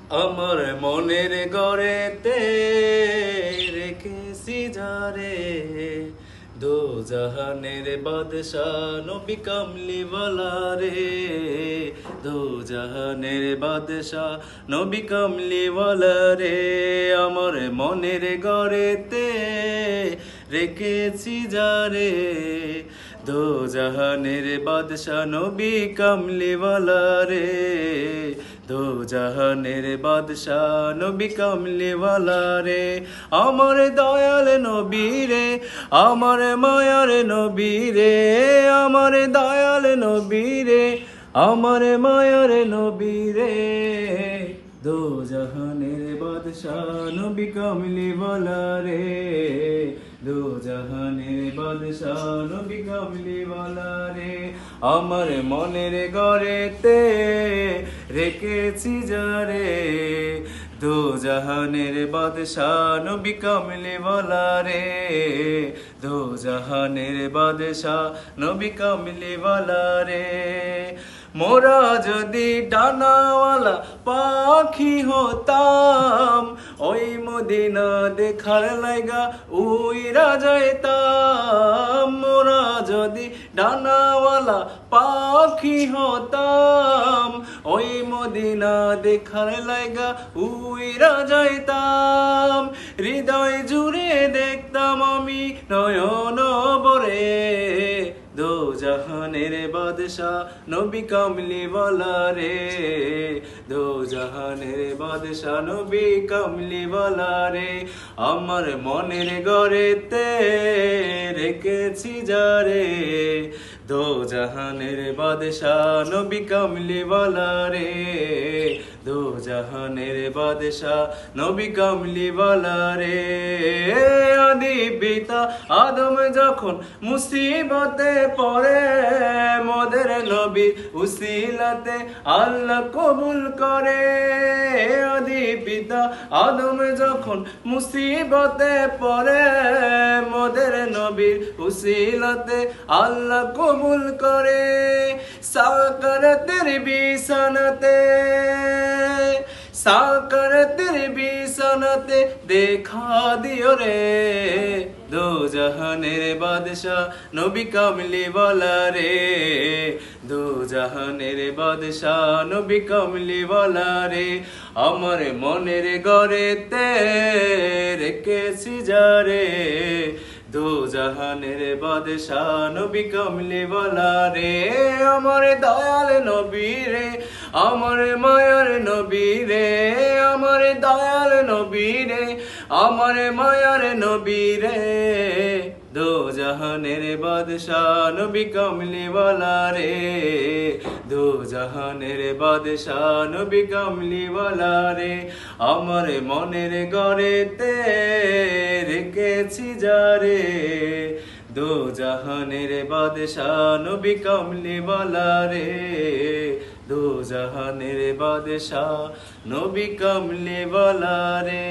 আমার মনের ঘরেতে রেখেছি যারে, দো জাহানের বাদশাহ নবী কামলিওয়ালা রে, দো জাহানের বাদশাহ নবী কামলিওয়ালা রে। আমার মনের ঘরেতে রেখেছি যারে, দো জাহানের বাদশাহ নবী কামলিওয়ালা রে, দো জাহানের বাদশাহ নবী কামলিওয়ালা রে। আমার দয়াল নবী রে, আমার মায়ার নবী রে, আমার দয়াল নবী রে, আমার মায়ার নবী রে, দো জাহানের বাদশাহ নবী কামলিওয়ালা রে, দো জাহানের বাদশাহ নবী কামলিওয়ালা রে। আমার মনের ঘরেতে রেখেছি যারে, দো জাহানের বাদশাহ নবী কামলিওয়ালা রে, দো জাহানের বাদশাহ নবী কামলিওয়ালা রে। মোরা যদি ডানাওয়ালা পাখি হতাম, ওই মদিনা দেখার লাইগা উইরা যাইতাম। মোরা যদি ডানাওয়ালা পাখি হতাম, ওই মদিনা দেখার লাইগা উইরা যাইতাম। হৃদয় জুড়ে দেখতাম আমি নয়ন ভরে, দো জাহানের বাদশাহ নবী কামলিওয়ালা রে, দো জাহানের বাদশাহ নবী কামলিওয়ালা রে। আমার মনের ঘরেতে রেখেছি যারে, দো জাহানের বাদশাহ নবী কামলিওয়ালা রে, দো জাহানের বাদশাহ নবী কামলিওয়ালা রে। আদি পিতা আদম যখন মুসিবতে পড়ে, মোদের নবী উসিলাতে আল্লাহ কবুল করে। আদি পিতা আদম যখন মুসিবতে পড়ে, মোদের নবীর উসিলাতে আল্লাহ কবুল করে। সাকারাতের বিছানাতে, সাকারাতের বিছানাতে দেখা দিও রে, দো জাহানের বাদশাহ নবী কামলিওয়ালা রে, দো জাহানের বাদশাহ নবী কামলিওয়ালা রে। আমার মনের ঘরেতে রেখেছি যারে, দো জাহানের বাদশাহ নবী কামলিওয়ালা রে। আমার দয়াল নবী রে, আমার মায়ার নবী রে, আমার দয়াল নবী রে, আমার মায়ার নবী রে, দো জাহানের বাদশাহ নবী কামলিওয়ালা রে, দো জাহানের বাদশাহ নবী কামলিওয়ালা রে। আমার মনের ঘরেতে রেখেছি যারে, দো জাহানের বাদশাহ নবী কামলিওয়ালা রে, দো জাহানের বাদশাহ নবী কামলিওয়ালা রে।